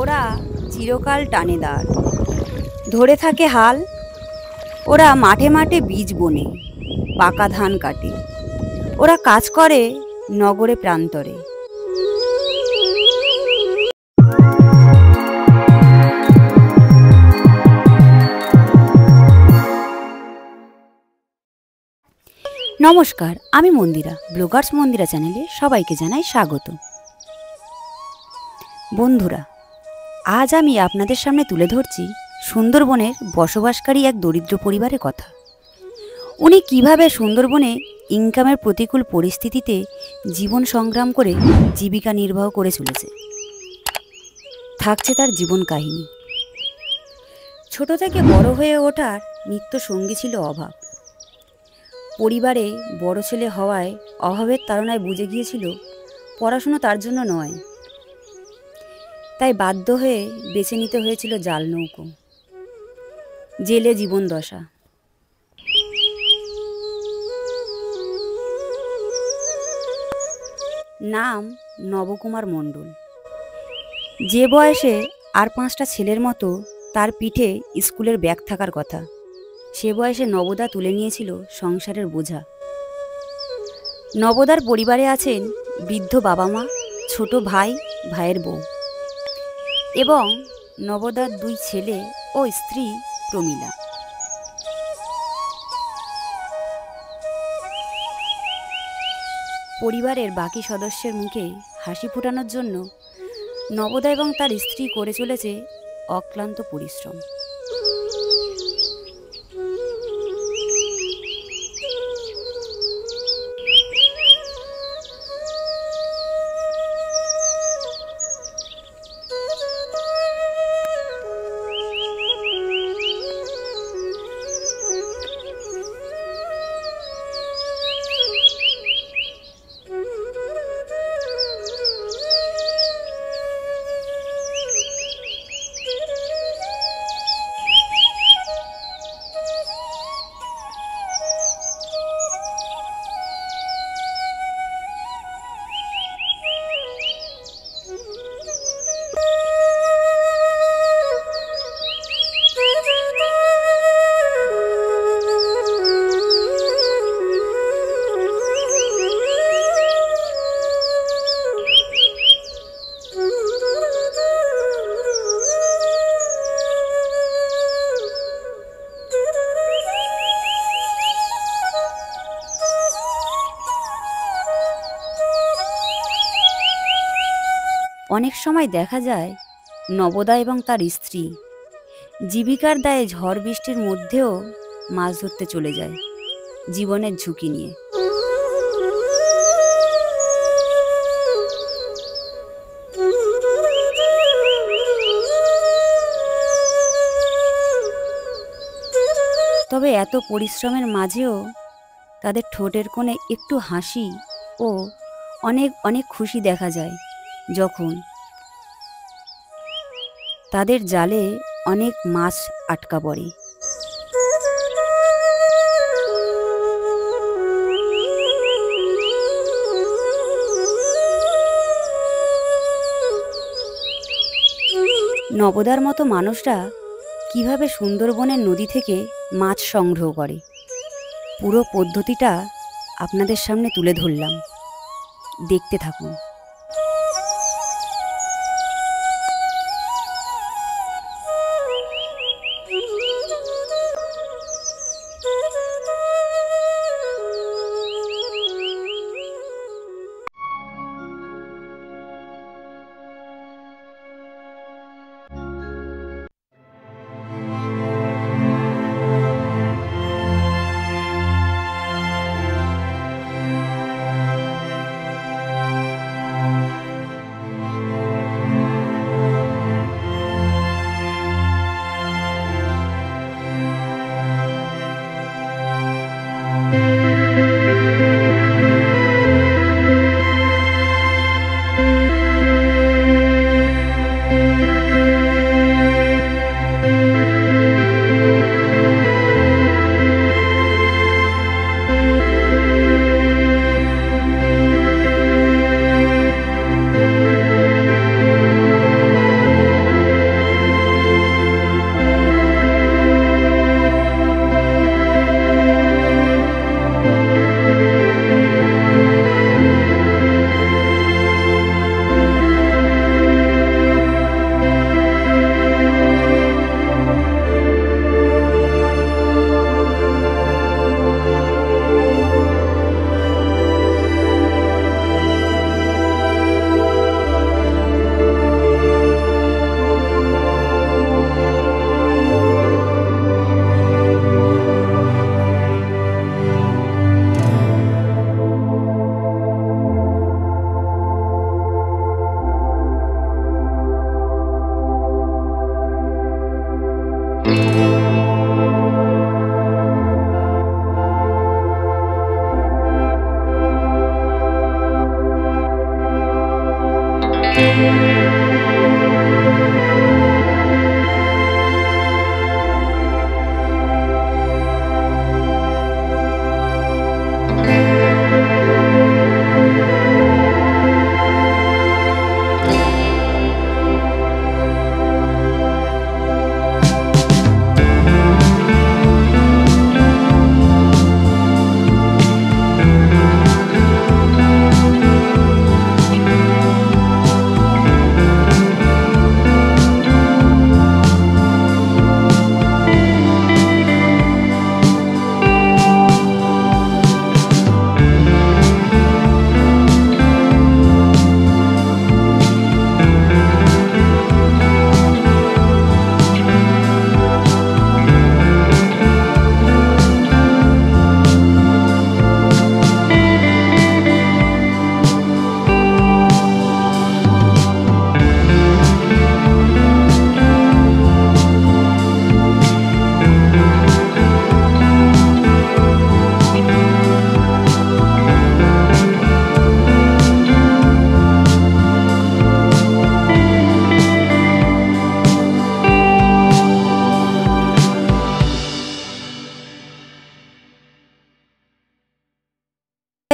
ওরা চিরকাল টানে দাঁড়, ধরে থাকে হাল। ওরা মাঠে মাঠে বীজ বোনে, পাকা ধান কাটে। ওরা কাজ করে নগরে প্রান্তরে। নমস্কার, আমি মন্দিরা। ব্লগার্স মন্দিরা চ্যানেলে সবাইকে জানাই স্বাগত। বন্ধুরা, আজ আমি আপনাদের সামনে তুলে ধরছি সুন্দরবনের বসবাসকারী এক দরিদ্র পরিবারের কথা। উনি কিভাবে সুন্দরবনে ইনকামের প্রতিকূল পরিস্থিতিতে জীবন সংগ্রাম করে জীবিকা নির্বাহ করে চলেছে। থাকছে তার জীবন কাহিনী। ছোট থেকে বড় হয়ে ওঠার নিত্য সঙ্গী ছিল অভাব। পরিবারে বড় ছেলে হওয়ায় অভাবের তাড়নায় বুঝে গিয়েছিল পড়াশুনো তার জন্য নয়। তাই বাধ্য হয়ে বেছে নিতে হয়েছিল জাল নৌকো, জেলে জীবন দশা। নাম নবকুমার মণ্ডল। যে বয়সে আর 5টা ছেলের মতো তার পিঠে স্কুলের ব্যাগ থাকার কথা, সে বয়সে নবদা তুলে নিয়েছিল সংসারের বোঝা। নবদার পরিবারে আছেন বৃদ্ধ বাবা মা, ছোট ভাই, ভাইয়ের বউ এবং নবদার 2 ছেলে ও স্ত্রী প্রমীলা। পরিবারের বাকি সদস্যের মুখে হাসি ফোটানোর জন্য নবদা এবং তার স্ত্রী করে চলেছে অক্লান্ত পরিশ্রম। অনেক সময় দেখা যায় নবদা এবং তার স্ত্রী জীবিকার দায়ে ঝড় বৃষ্টির মধ্যেও মাছ ধরতে চলে যায় জীবনের ঝুঁকি নিয়ে। তবে এত পরিশ্রমের মাঝেও তাদের ঠোঁটের কোণে একটু হাসি ও অনেক অনেক খুশি দেখা যায় যখন তাদের জালে অনেক মাছ আটকা পড়ে। নবদার মতো মানুষরা কিভাবে সুন্দরবনের নদী থেকে মাছ সংগ্রহ করে, পুরো পদ্ধতিটা আপনাদের সামনে তুলে ধরলাম। দেখতে থাকুন।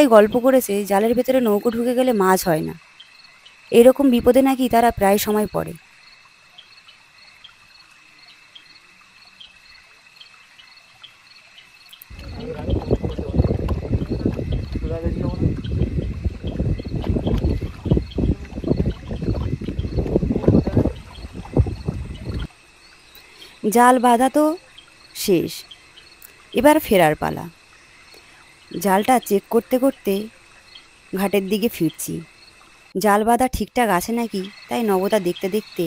সবাই গল্প করেছে জালের ভেতরে নৌকো ঢুকে গেলে মাছ হয় না। এরকম বিপদে নাকি তারা প্রায় সময় পড়ে। জাল বাঁধা তো শেষ, এবার ফেরার পালা। জালটা চেক করতে করতে ঘাটের দিকে ফিরছি। জাল বাঁধা ঠিকঠাক আছে নাকি তাই নবদা দেখতে দেখতে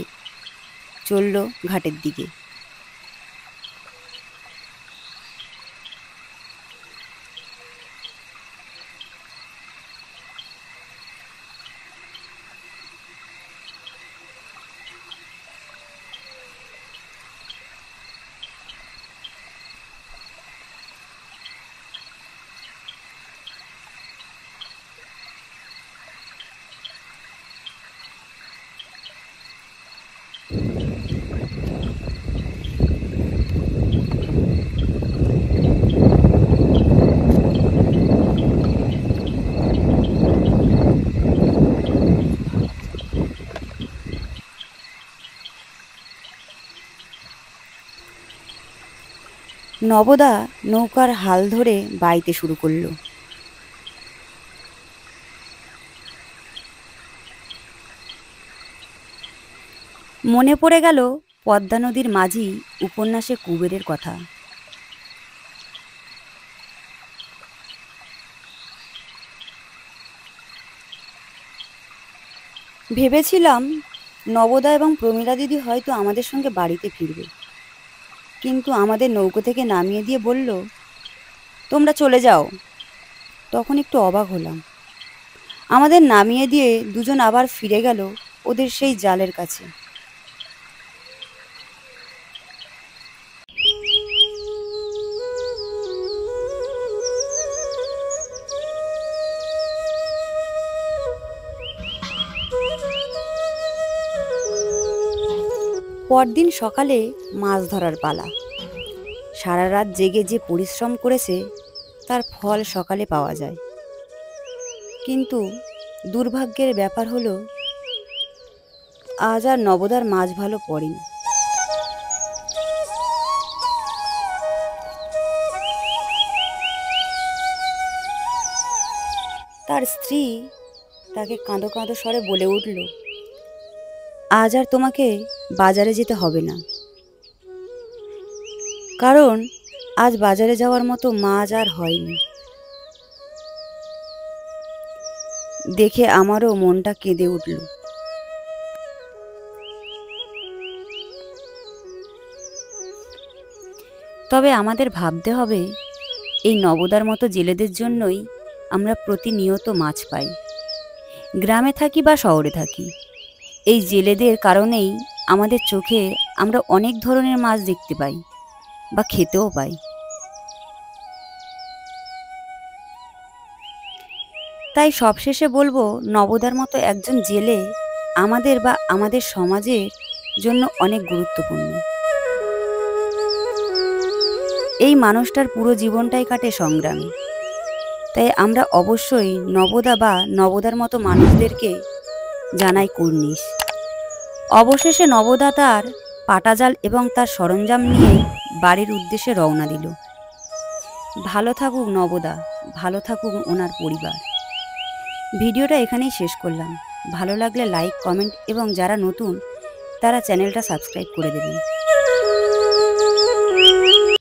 চলল ঘাটের দিকে। নবদা নৌকার হাল ধরে বাইতে শুরু করলো। মনে পড়ে গেল পদ্মা নদীর মাঝি উপন্যাসে কুবেরের কথা। ভেবেছিলাম নবদা এবং প্রমীলা দিদি হয়তো আমাদের সঙ্গে বাড়িতে ফিরবে, কিন্তু আমাদের নৌকো থেকে নামিয়ে দিয়ে বলল, তোমরা চলে যাও। তখন একটু অবাক হলাম। আমাদের নামিয়ে দিয়ে দুজন আবার ফিরে গেল ওদের সেই জালের কাছে। পরদিন সকালে মাছ ধরার পালা। সারা রাত জেগে যে পরিশ্রম করেছে তার ফল সকালে পাওয়া যায়, কিন্তু দুর্ভাগ্যের ব্যাপার হলো আজ আর নবদার মাছ ভালো পড়েনি। তার স্ত্রী তাকে কাঁদো কাঁদো স্বরে বলে উঠল, আজ আর তোমাকে বাজারে যেতে হবে না, কারণ আজ বাজারে যাওয়ার মতো মাছ আর হয়নি। দেখে আমারও মনটা কেঁদে উঠল। তবে আমাদের ভাবতে হবে, এই নবদার মতো জেলেদের জন্যই আমরা প্রতিনিয়ত মাছ পাই। গ্রামে থাকি বা শহরে থাকি, এই জেলেদের কারণেই আমাদের চোখে আমরা অনেক ধরনের মাছ দেখতে পাই বা খেতেও পাই। তাই সবশেষে বলবো, নবদার মতো একজন জেলে আমাদের বা আমাদের সমাজের জন্য অনেক গুরুত্বপূর্ণ। এই মানুষটার পুরো জীবনটাই কাটে সংগ্রামে। তাই আমরা অবশ্যই নবদা বা নবদার মতো মানুষদেরকে জানাই কুর্নিশ। অবশেষে নবদা তার পাটাজাল এবং তার সরঞ্জাম নিয়ে বাড়ির উদ্দেশ্যে রওনা দিল। ভালো থাকুক নবদা, ভালো থাকুক ওনার পরিবার। ভিডিওটা এখানেই শেষ করলাম। ভালো লাগলে লাইক, কমেন্ট এবং যারা নতুন তারা চ্যানেলটা সাবস্ক্রাইব করে দেবেন।